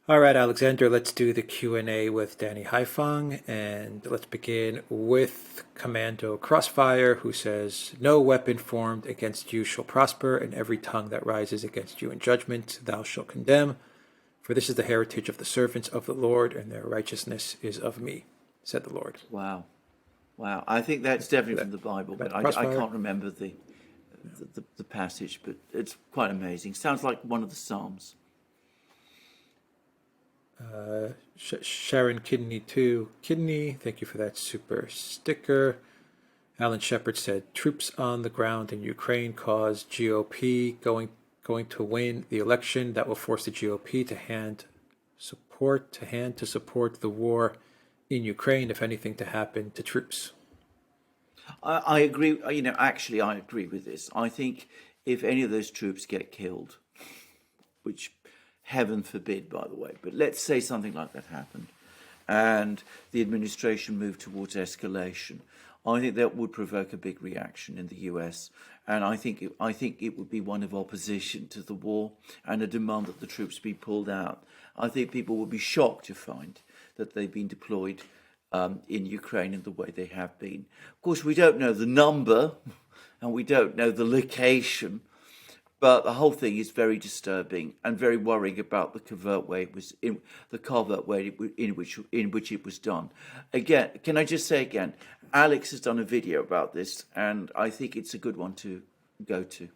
All right, Alexander, let's do the Q&A with Danny Haifang, and let's begin with Commando Crossfire, who says, "No weapon formed against you shall prosper, and every tongue that rises against you in judgment thou shalt condemn. For this is the heritage of the servants of the Lord, and their righteousness is of me, said the Lord." Wow. Wow. I think that's definitely That, from the Bible, but that I Crossfire. can't remember the passage, but it's quite amazing. Sounds like one of the Psalms. Sharon Kidney 2. Kidney, thank you for that super sticker. Alan Shepard said, "Troops on the ground in Ukraine cause GOP going to win the election. That will force the GOP to support the war in Ukraine, if anything to happen to troops." I agree. Actually, I agree with this. I think if any of those troops get killed, which heaven forbid, by the way, but let's say something like that happened, and the administration moved towards escalation, I think that would provoke a big reaction in the US, and I think it would be one of opposition to the war and a demand that the troops be pulled out. I think people would be shocked to find that they've been deployed in Ukraine in the way they have been. Of course, we don't know the number, and we don't know the location. But the whole thing is very disturbing and very worrying about the covert way in which it was done. Again, can I just say again, Alex has done a video about this, and I think it's a good one to go to.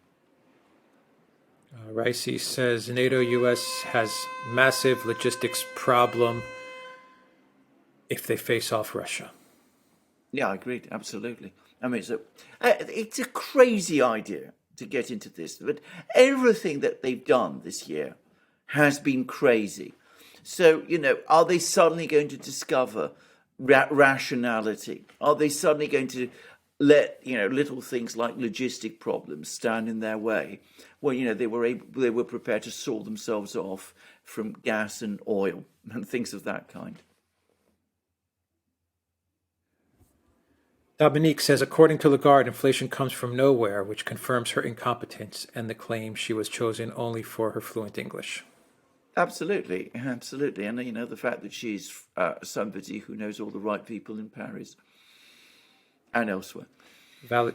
Ricey says, "NATO US has massive logistics problem if they face off Russia." Yeah, I agree, absolutely. I mean, it's a crazy idea to get into this, but everything that they've done this year has been crazy. So, are they suddenly going to discover rationality? Are they suddenly going to let little things like logistic problems stand in their way when they were prepared to saw themselves off from gas and oil and things of that kind? Dominique says, "According to Lagarde, inflation comes from nowhere, which confirms her incompetence and the claim she was chosen only for her fluent English." Absolutely, absolutely, and the fact that she's somebody who knows all the right people in Paris and elsewhere. Valley,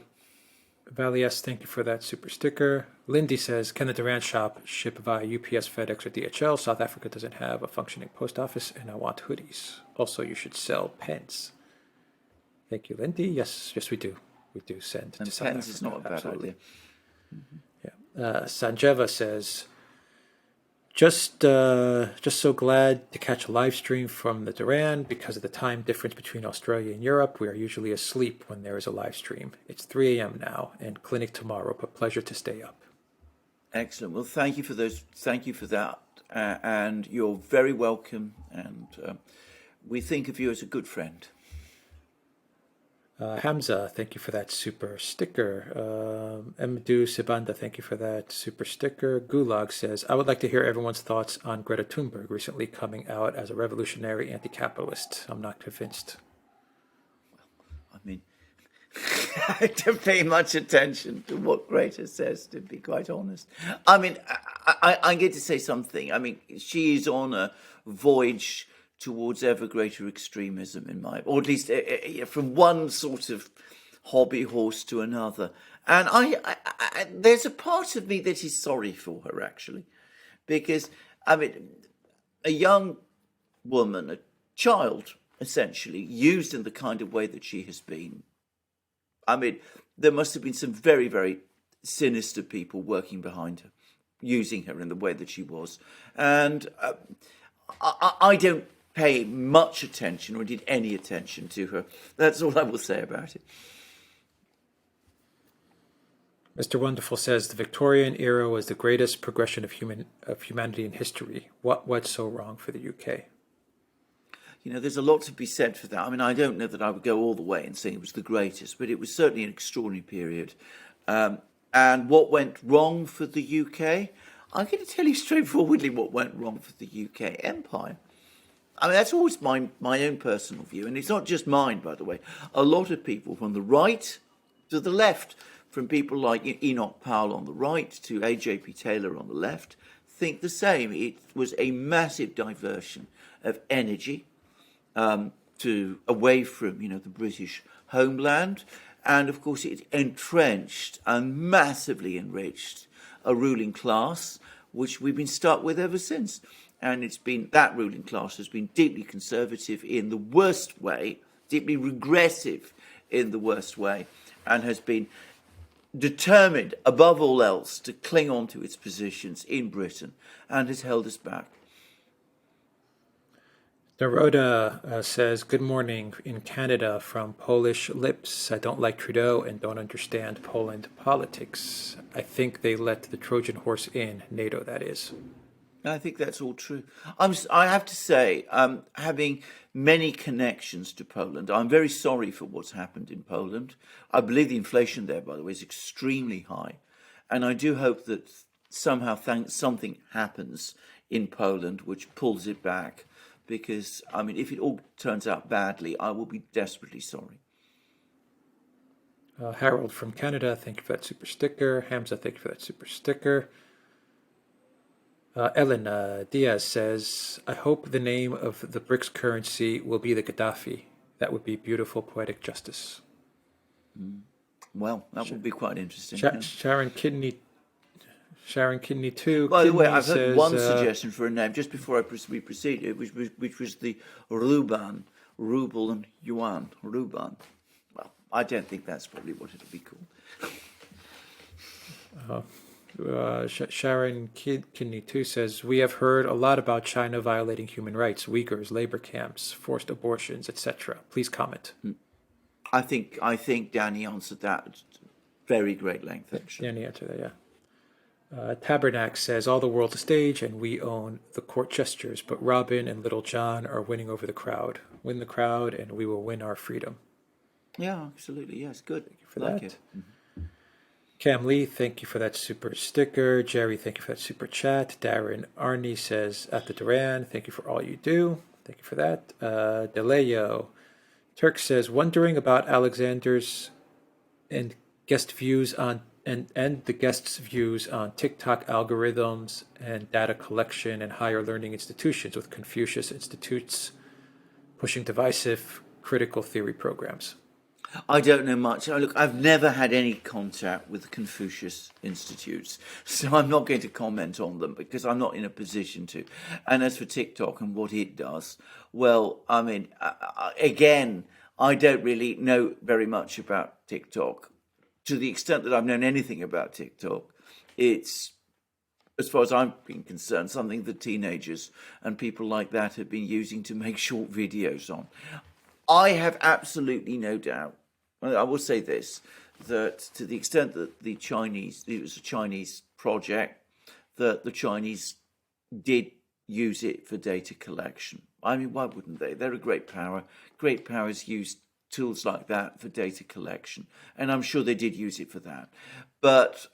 Valley S, thank you for that super sticker. Lindy says, "Can the Duran shop ship via UPS, FedEx, or DHL? South Africa doesn't have a functioning post office, and I want hoodies. Also, you should sell pens." Thank you, Lindy. Yes, we do. We do send And to South pens Africa. is not a bad Absolutely. idea. Yeah. Sanjeva says, just so glad to catch a live stream from the Duran because of the time difference between Australia and Europe. We are usually asleep when there is a live stream. It's 3 a.m. now and clinic tomorrow, but pleasure to stay up." Excellent. Well, thank you for those. Thank you for that, and you're very welcome. And we think of you as a good friend. Hamza, thank you for that super sticker. Mdu Sibanda, thank you for that super sticker. Gulag says, "I would like to hear everyone's thoughts on Greta Thunberg recently coming out as a revolutionary anti-capitalist. I'm not convinced." I mean, I don't pay much attention to what Greta says, to be quite honest. I mean, I get to say something. I mean, she is on a voyage towards ever greater extremism, or at least from one sort of hobby horse to another. And there's a part of me that is sorry for her, actually, because I mean, a young woman, a child, essentially, used in the kind of way that she has been. I mean, there must have been some very, very sinister people working behind her, using her in the way that she was. And I don't pay much attention, or indeed any attention, to her. That's all I will say about it. Mr. Wonderful says, "The Victorian era was the greatest progression of humanity in history. What's so wrong for the UK?" There's a lot to be said for that. I mean, I don't know that I would go all the way in saying it was the greatest, but it was certainly an extraordinary period. And what went wrong for the UK? I'm going to tell you straightforwardly what went wrong for the UK empire. I mean, that's always my own personal view, and it's not just mine, by the way. A lot of people from the right to the left, from people like Enoch Powell on the right to AJP Taylor on the left, think the same. It was a massive diversion of energy to away from, the British homeland, and of course it entrenched and massively enriched a ruling class, which we've been stuck with ever since. And that ruling class has been deeply conservative in the worst way, deeply regressive in the worst way, and has been determined above all else to cling on to its positions in Britain, and has held us back. Naroda says, good morning in Canada from Polish lips. I don't like Trudeau and don't understand Poland politics. I think they let the Trojan horse in, NATO that is. I think that's all true. I have to say, having many connections to Poland, I'm very sorry for what's happened in Poland. I believe the inflation there, by the way, is extremely high. And I do hope that somehow something happens in Poland which pulls it back. Because, if it all turns out badly, I will be desperately sorry. Harold from Canada, thank you for that super sticker. Hamza, thank you for that super sticker. Ellen Diaz says, I hope the name of the BRICS currency will be the Gaddafi. That would be beautiful poetic justice. Well, that would be quite interesting. Sharon Kidney too. By the way, I've heard one suggestion for a name just before we proceed, which was the Ruban, ruble and yuan, Ruban. Well, I don't think that's probably what it'll be called. Sharon Kidney too says, we have heard a lot about China violating human rights, Uyghurs, labor camps, forced abortions, etc. Please comment. I think Danny answered that at very great length, actually. Danny answered that, yeah. Tabernac says, all the world's a stage and we own the court gestures, but Robin and Little John are winning over the crowd. Win the crowd and we will win our freedom. Yeah, absolutely. Yes, good. Thank you for that. Cam Lee, thank you for that super sticker. Jerry, thank you for that super chat. Darren Arney says, at the Duran, thank you for all you do. Thank you for that. DeLeo Turk says, wondering about Alexander's and guest views on and the guests' views on TikTok algorithms and data collection and higher learning institutions, with Confucius Institutes pushing divisive critical theory programs. I don't know much. Look, I've never had any contact with the Confucius Institutes, so I'm not going to comment on them because I'm not in a position to. And as for TikTok and what it does, well, again, I don't really know very much about TikTok. To the extent that I've known anything about TikTok, it's, as far as I'm being concerned, something that teenagers and people like that have been using to make short videos on. I have absolutely no doubt, I will say this, that to the extent that it was a Chinese project, that the Chinese did use it for data collection. Why wouldn't they? They're a great power. Great powers use tools like that for data collection, and I'm sure they did use it for that. But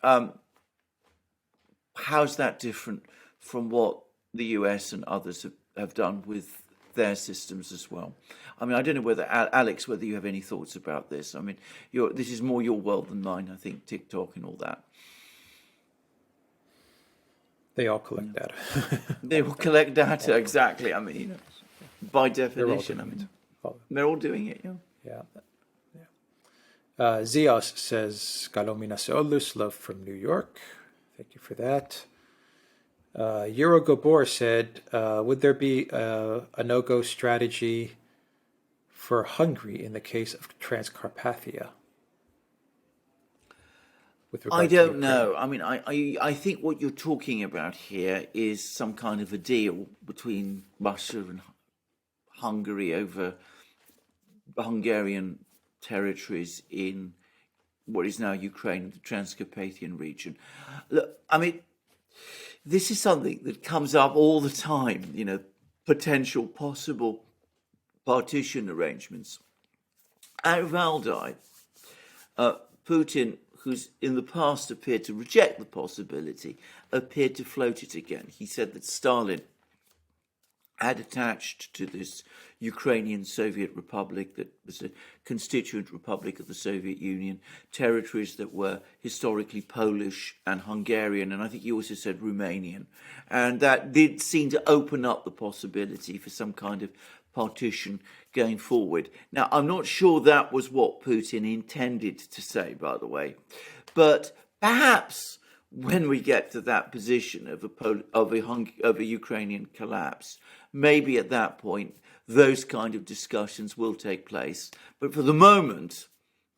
how's that different from what the US and others have done with their systems as well? I don't know whether Alex, whether you have any thoughts about this. This is more your world than mine, I think, TikTok and all that. They all collect data. They all collect data, exactly. By definition, they're all doing it. Yeah. Zios says, Kalomina Seolus, love from New York. Thank you for that. Euro Gabor said, would there be a no-go strategy for Hungary in the case of Transcarpathia? I don't know. I think what you're talking about here is some kind of a deal between Russia and Hungary over Hungarian territories in what is now Ukraine, the Transcarpathian region. Look, this is something that comes up all the time, potential possible partition arrangements. At Valdai, Putin, who's in the past appeared to reject the possibility, appeared to float it again. He said that Stalin had attached to this Ukrainian Soviet Republic that was a constituent republic of the Soviet Union, territories that were historically Polish and Hungarian, and I think you also said Romanian. And that did seem to open up the possibility for some kind of partition going forward. Now, I'm not sure that was what Putin intended to say, by the way, but perhaps when we get to that position of a Ukrainian collapse, maybe at that point those kind of discussions will take place. But for the moment,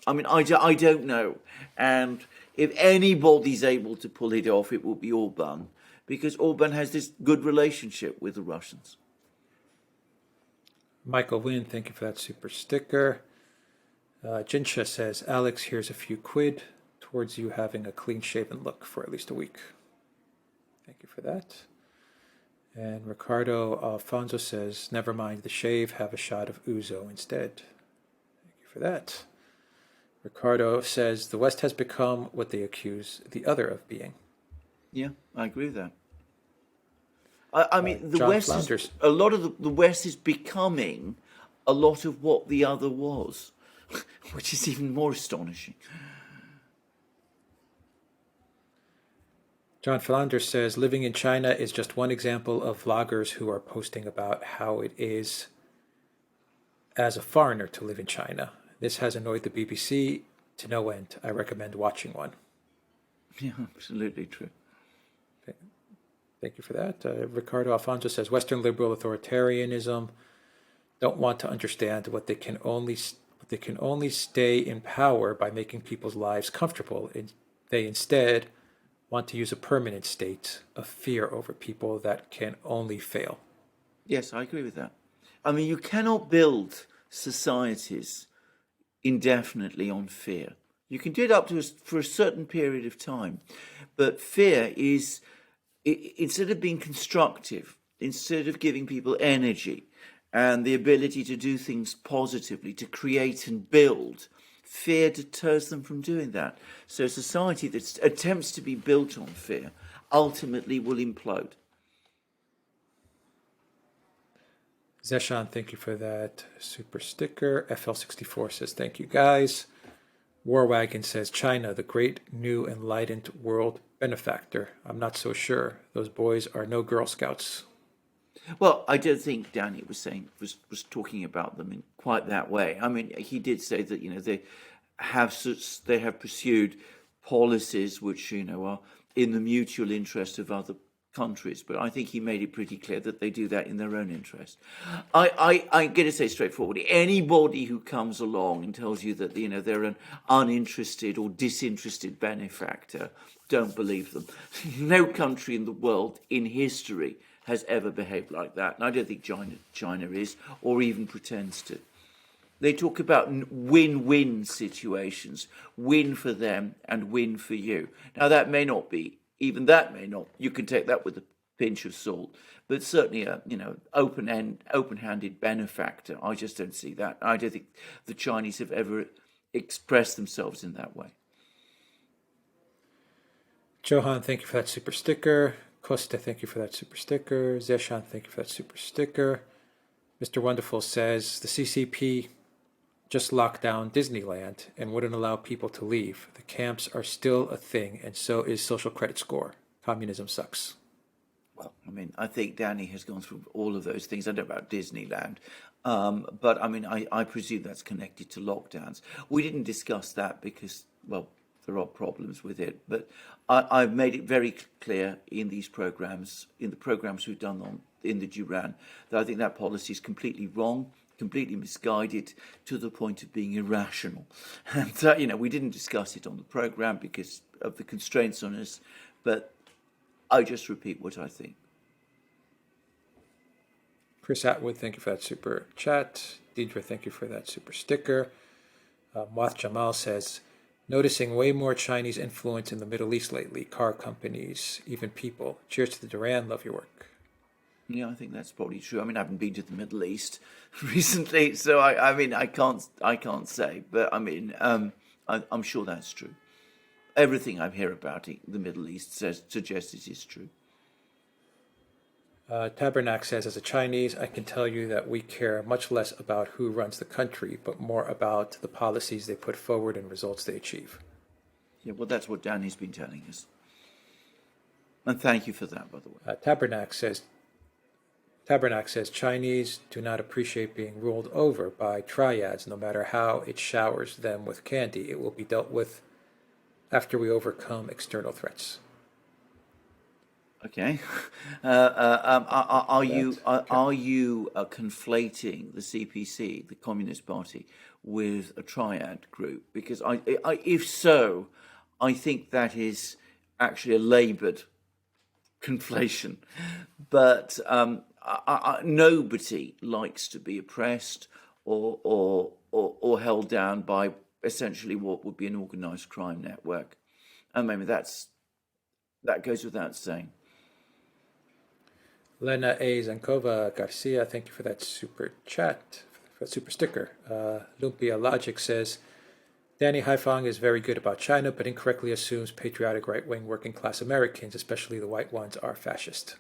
I mean, I don't know. And if anybody's able to pull it off, it will be Orban, because Orban has this good relationship with the Russians. Michael Wynn, thank you for that super sticker. Jinsha says, Alex, here's a few quid towards you having a clean-shaven look for at least a week. Thank you for that. And Ricardo Alfonso says, never mind the shave, have a shot of Uzo instead. Thank you for that. Ricardo says, the West has become what they accuse the other of being. Yeah, I agree with that. I mean, the John West Flounders. is, a lot of the West is becoming a lot of what the other was, which is even more astonishing. John Philander says, living in China is just one example of vloggers who are posting about how it is as a foreigner to live in China. This has annoyed the BBC to no end. I recommend watching one. Yeah, absolutely true. Thank you for that. Ricardo Alfonso says, Western liberal authoritarianism don't want to understand what they can only stay in power by making people's lives comfortable. They instead want to use a permanent state of fear over people that can only fail. Yes, I agree with that. I mean, you cannot build societies indefinitely on fear. You can do it up to for a certain period of time, but fear is, instead of being constructive, instead of giving people energy and the ability to do things positively, to create and build, fear deters them from doing that. So a society that attempts to be built on fear ultimately will implode. Zeshan, thank you for that super sticker. FL64 says, thank you guys. Warwagon says, China, the great new enlightened world benefactor. I'm not so sure. Those boys are no Girl Scouts. Well, I don't think Danny was talking about them in quite that way. I mean, he did say that they have pursued policies which are in the mutual interest of other countries, but I think he made it pretty clear that they do that in their own interest. I'm going to say straightforwardly, anybody who comes along and tells you that they're an uninterested or disinterested benefactor, don't believe them. No country in the world in history has ever behaved like that, and I don't think China is, or even pretends to. They talk about win-win situations, win for them and win for you. Now that may not be. Even that may not. You can take that with a pinch of salt, but certainly a open-handed benefactor. I just don't see that. I don't think the Chinese have ever expressed themselves in that way. Johan, thank you for that super sticker. Costa, thank you for that super sticker. Zeshan, thank you for that super sticker. Mr. Wonderful says the CCP just locked down Disneyland and wouldn't allow people to leave. The camps are still a thing, and so is social credit score. Communism sucks. Well, I mean, I think Danny has gone through all of those things. I don't know about Disneyland, but I mean, I presume that's connected to lockdowns. We didn't discuss that because, well, there are problems with it. But I've made it very clear in these programs, in the programs we've done in the Duran, that I think that policy is completely wrong, completely misguided, to the point of being irrational. And we didn't discuss it on the program because of the constraints on us, but I just repeat what I think. Chris Atwood, thank you for that super chat. Deidre, thank you for that super sticker. Wath Jamal says, noticing way more Chinese influence in the Middle East lately, car companies, even people. Cheers to the Duran, love your work. Yeah, I think that's probably true. I mean, I haven't been to the Middle East recently, so I can't say, but I mean, I'm sure that's true. Everything I hear about the Middle East suggests it is true. Tabernac says, as a Chinese, I can tell you that we care much less about who runs the country, but more about the policies they put forward and results they achieve. Yeah, well, that's what Danny's been telling us. And thank you for that, by the way. Tabernac says Chinese do not appreciate being ruled over by triads, no matter how it showers them with candy. It will be dealt with after we overcome external threats. Okay. Are you conflating the CPC, the Communist Party, with a triad group? Because if so, I think that is actually a laboured conflation. But nobody likes to be oppressed or held down by essentially what would be an organised crime network. And maybe that goes without saying. Lena A. Zankova Garcia, thank you for that super chat, for that super sticker. Lumpia Logic says, Danny Haifang is very good about China, but incorrectly assumes patriotic right-wing working-class Americans, especially the white ones, are fascist.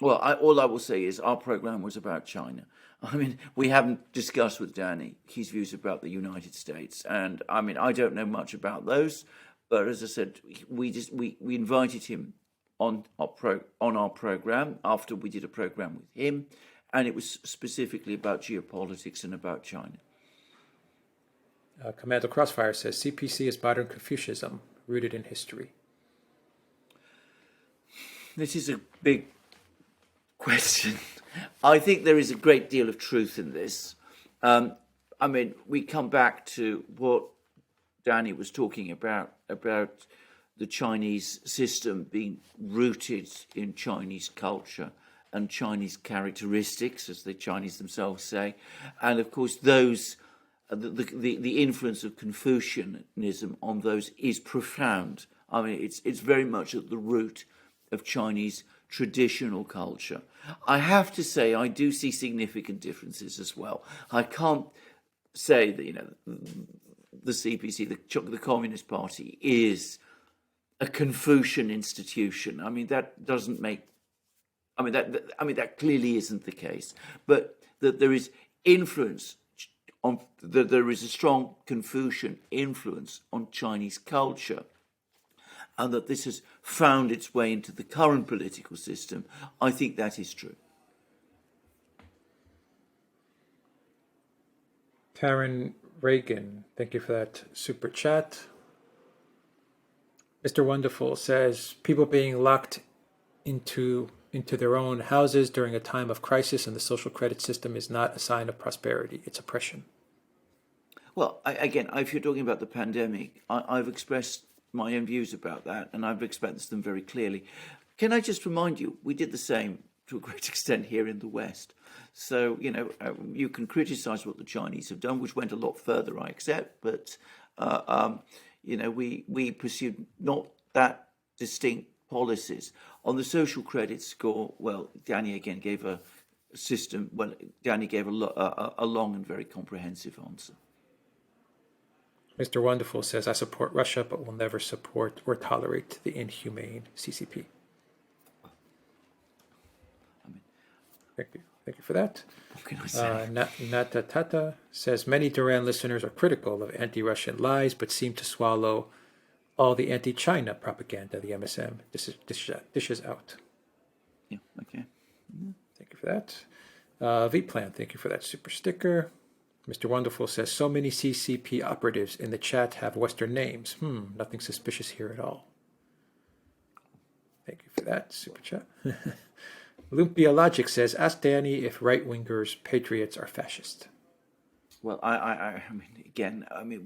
Well, all I will say is our program was about China. I mean, we haven't discussed with Danny his views about the United States. And I mean, I don't know much about those. But as I said, we invited him on our program after we did a program with him, and it was specifically about geopolitics and about China. Commando Crossfire says CPC is modern Confucianism rooted in history. This is a big question. I think there is a great deal of truth in this. I mean, we come back to what Danny was talking about the Chinese system being rooted in Chinese culture and Chinese characteristics, as the Chinese themselves say. And of course, those the influence of Confucianism on those is profound. I mean, it's very much at the root of Chinese traditional culture. I have to say, I do see significant differences as well. I can't say that, the CPC, the Communist Party, is a Confucian institution. I mean, that doesn't make. That clearly isn't the case. But that there is influence on. That there is a strong Confucian influence on Chinese culture, and that this has found its way into the current political system. I think that is true. Karen Reagan, thank you for that super chat. Mr. Wonderful says, people being locked into their own houses during a time of crisis and the social credit system is not a sign of prosperity, it's oppression. Well, again, if you're talking about the pandemic, I've expressed my own views about that, and I've expressed them very clearly. Can I just remind you, we did the same to a great extent here in the West. So, you can criticize what the Chinese have done, which went a lot further, I accept, but, we pursued not that distinct policies. On the social credit score, well, Danny again gave a long and very comprehensive answer. Mr. Wonderful says, I support Russia, but will never support or tolerate the inhumane CCP. Thank you for that. What can I say? Nata Tata says, many Duran listeners are critical of anti-Russian lies, but seem to swallow all the anti-China propaganda the MSM dishes out. Yeah, okay. Thank you for that. V-Plan, thank you for that super sticker. Mr. Wonderful says, so many CCP operatives in the chat have Western names. Nothing suspicious here at all. Thank you for that super chat. Lumpia Logic says, ask Danny if right-wingers, patriots are fascist. Well,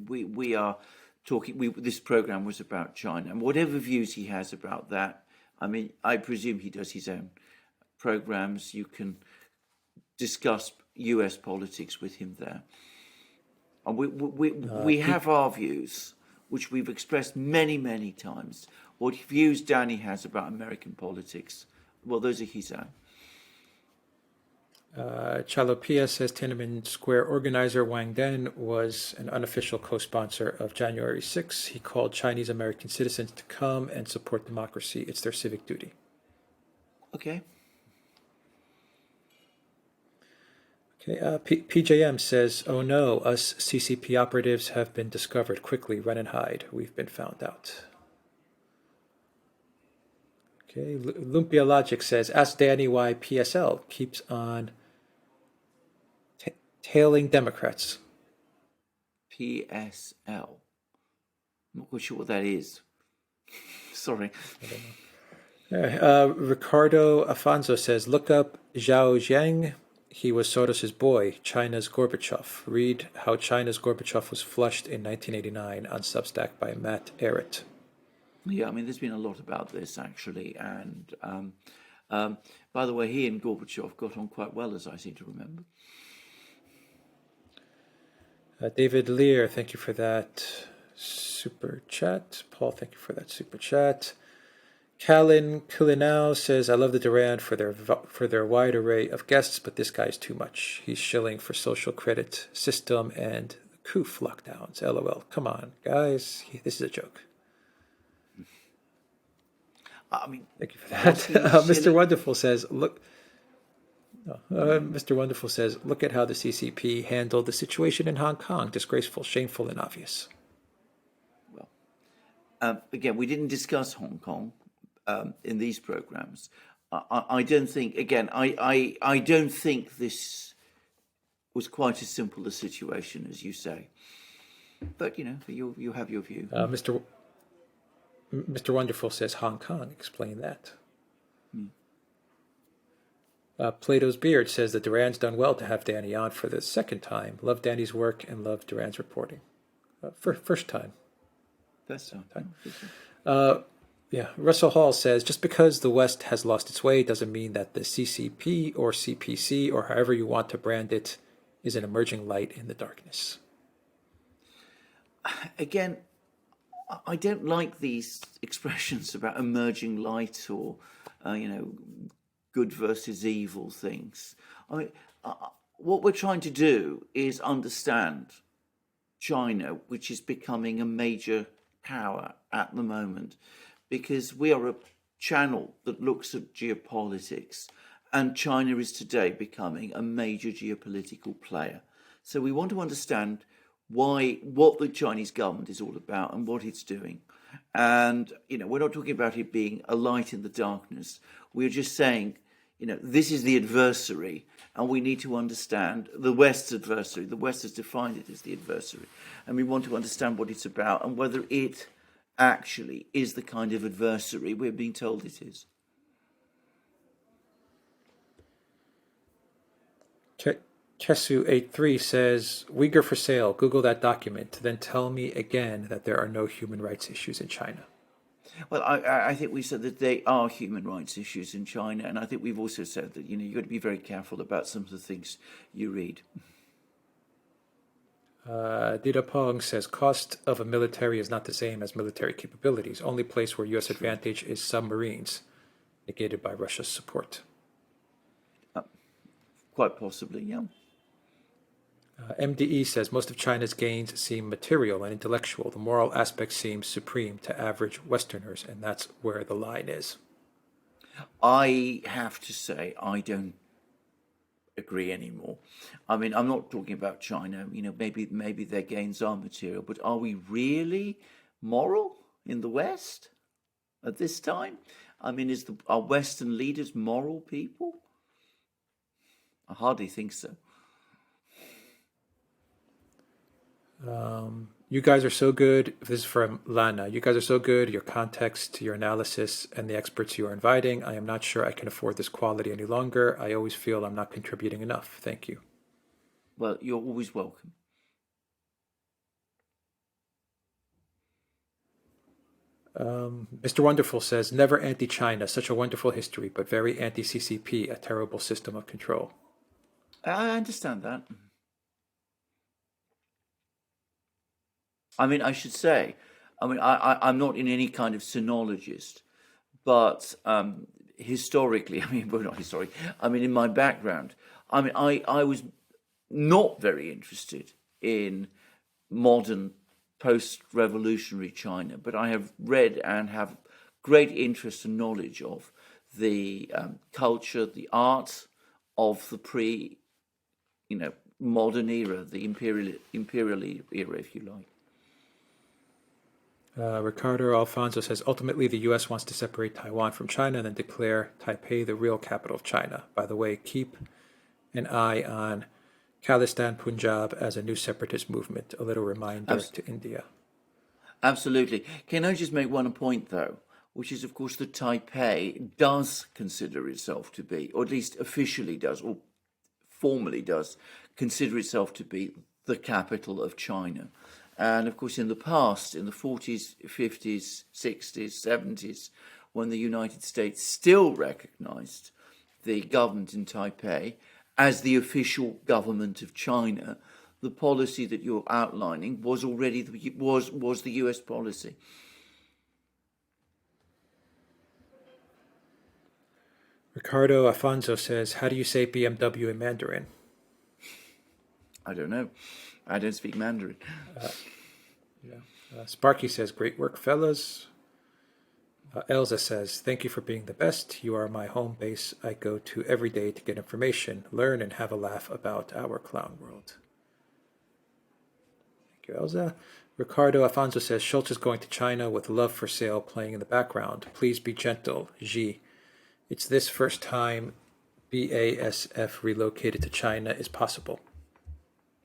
we are talking, this program was about China, and whatever views he has about that, I presume he does his own programs. You can discuss US politics with him there. And we have our views, which we've expressed many, many times. What views Danny has about American politics, well, those are his own. Chalopia says Tiananmen Square organizer Wang Den was an unofficial co-sponsor of January 6. He called Chinese American citizens to come and support democracy. It's their civic duty. Okay. Okay, PJM says, "Oh no, us CCP operatives have been discovered. Quickly, run and hide. We've been found out." Okay, Lumpia Logic says, "Ask Danny why PSL keeps on tailing Democrats." PSL. I'm not quite sure what that is. Sorry. Ricardo Afonso says, "Look up Zhao Zhang. He was Soros's boy, China's Gorbachev. Read how China's Gorbachev was flushed in 1989 on Substack by Matt Ehret." Yeah, I mean, there's been a lot about this actually, and by the way, he and Gorbachev got on quite well, as I seem to remember. David Lear, thank you for that super chat. Paul, thank you for that super chat. Callan Kulinau says, "I love the Duran for their wide array of guests, but this guy's too much. He's shilling for social credit system and COOF lockdowns. LOL. Come on, guys. This is a joke." I mean, Thank you for that. Mr. Wonderful says, "Look." Mr. Wonderful says, "Look at how the CCP handled the situation in Hong Kong. Disgraceful, shameful, and obvious." Well, again, we didn't discuss Hong Kong in these programs. I don't think. Again, I don't think this was quite as simple a situation as you say. But you have your view. Mr. Wonderful says, "Hong Kong. Explain that." Plato's Beard says that Duran's done well to have Danny on for the second time. Love Danny's work and love Duran's reporting. First time. First time. Yeah. Russell Hall says, "Just because the West has lost its way doesn't mean that the CCP or CPC or however you want to brand it is an emerging light in the darkness." Again, I don't like these expressions about emerging light or, good versus evil things. I mean, what we're trying to do is understand China, which is becoming a major power at the moment, because we are a channel that looks at geopolitics, and China is today becoming a major geopolitical player. So we want to understand what the Chinese government is all about and what it's doing. And, we're not talking about it being a light in the darkness. We're just saying, this is the adversary, and we need to understand the West's adversary. The West has defined it as the adversary. And we want to understand what it's about and whether it actually is the kind of adversary we're being told it is. Kesu83 says, "Uyghur for sale. Google that document. Then tell me again that there are no human rights issues in China." Well, I think we said that there are human rights issues in China, and I think we've also said that you've got to be very careful about some of the things you read. Dita Pong says, "Cost of a military is not the same as military capabilities. Only place where U.S. advantage is submarines, negated by Russia's support." Quite possibly, yeah. MDE says, "Most of China's gains seem material and intellectual. The moral aspect seems supreme to average Westerners, and that's where the line is." I have to say, I don't agree anymore. I mean, I'm not talking about China. Maybe their gains are material, but are we really moral in the West at this time? I mean, are Western leaders moral people? I hardly think so. You guys are so good. This is from Lana. "You guys are so good. Your context, your analysis, and the experts you are inviting. I am not sure I can afford this quality any longer. I always feel I'm not contributing enough. Thank you." Well, you're always welcome. Mr. Wonderful says, "Never anti-China. Such a wonderful history, but very anti-CCP. A terrible system of control." I understand that. I mean, I should say, I'm not in any kind of sinologist, but historically, well, not historically, in my background, I was not very interested in modern post-revolutionary China, but I have read and have great interest and knowledge of the culture, the art of the modern era, the imperial era, if you like. Ricardo Alfonso says, ultimately, the U.S. wants to separate Taiwan from China and then declare Taipei the real capital of China. By the way, keep an eye on Khalistan Punjab as a new separatist movement, a little reminder to India. Absolutely. Can I just make one point, though, which is, of course, that Taipei does consider itself to be, or at least officially does, or formally does, consider itself to be the capital of China. And, of course, in the past, in the 40s, 50s, 60s, 70s, when the United States still recognized the government in Taipei as the official government of China, the policy that you're outlining was already was the US policy. Ricardo Afonso says, how do you say BMW in Mandarin? I don't know. I don't speak Mandarin. Sparky says, great work, fellas. Elza says, thank you for being the best. You are my home base. I go to every day to get information, learn, and have a laugh about our clown world. Thank you, Elza. Ricardo Afonso says, Schultz is going to China with Love for Sale playing in the background. Please be gentle, Xi. It's this first time BASF relocated to China is possible.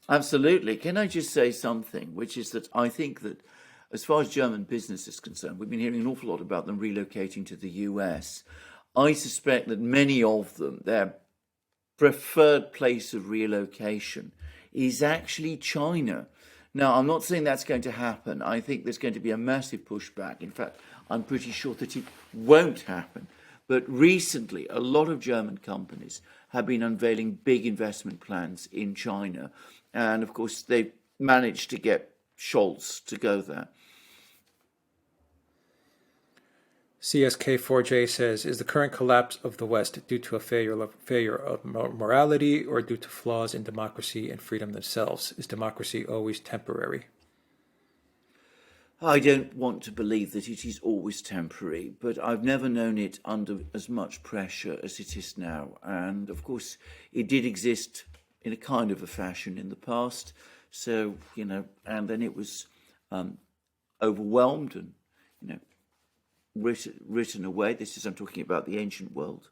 Absolutely. Can I just say something, which is that I think that as far as German business is concerned, we've been hearing an awful lot about them relocating to the US. I suspect that many of them, their preferred place of relocation is actually China. Now, I'm not saying that's going to happen. I think there's going to be a massive pushback. In fact, I'm pretty sure that it won't happen. But recently, a lot of German companies have been unveiling big investment plans in China. And of course, they've managed to get Scholz to go there. CSK4J says, is the current collapse of the West due to a failure of morality or due to flaws in democracy and freedom themselves? Is democracy always temporary? I don't want to believe that it is always temporary, but I've never known it under as much pressure as it is now. And of course, it did exist in a kind of a fashion in the past. So, and then it was overwhelmed and, written away. I'm talking about the ancient world.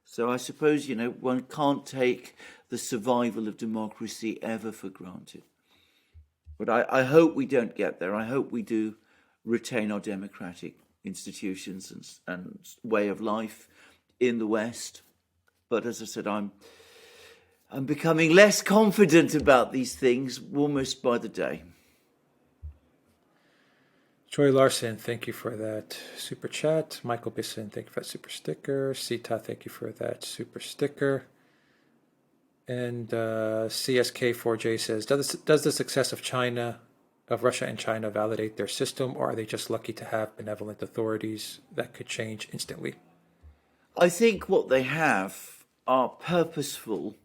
So I suppose, one can't take the survival of democracy ever for granted. But I hope we don't get there. I hope we do retain our democratic institutions and way of life in the West. But as I said, I'm becoming less confident about these things almost by the day. Joy Larson, thank you for that super chat. Michael Bisson, thank you for that super sticker. Sita, thank you for that super sticker. And CSK4J says, does the success of Russia and China validate their system, or are they just lucky to have benevolent authorities that could change instantly? I think what they have are purposeful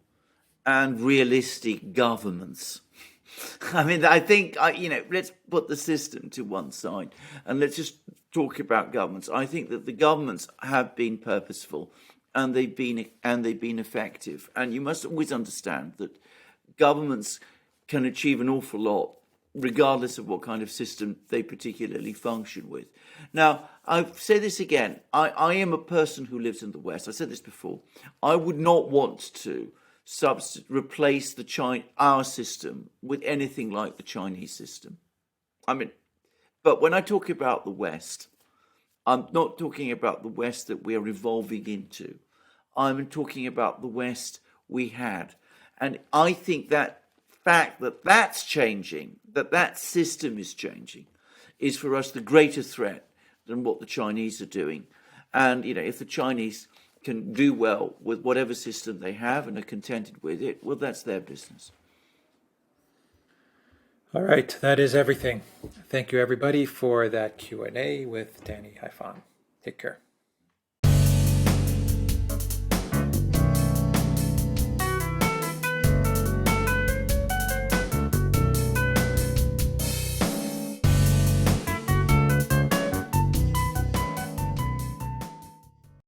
and realistic governments. I think, let's put the system to one side and let's just talk about governments. I think that the governments have been purposeful and they've been effective. And you must always understand that governments can achieve an awful lot regardless of what kind of system they particularly function with. Now, I say this again, I am a person who lives in the West. I said this before. I would not want to replace our system with anything like the Chinese system. But when I talk about the West, I'm not talking about the West that we are evolving into. I'm talking about the West we had. And I think that fact that that's changing, that system is changing, is for us the greater threat than what the Chinese are doing. And, if the Chinese can do well with whatever system they have and are contented with it, well, that's their business. All right, that is everything. Thank you, everybody, for that Q&A with Danny Haifang. Take care.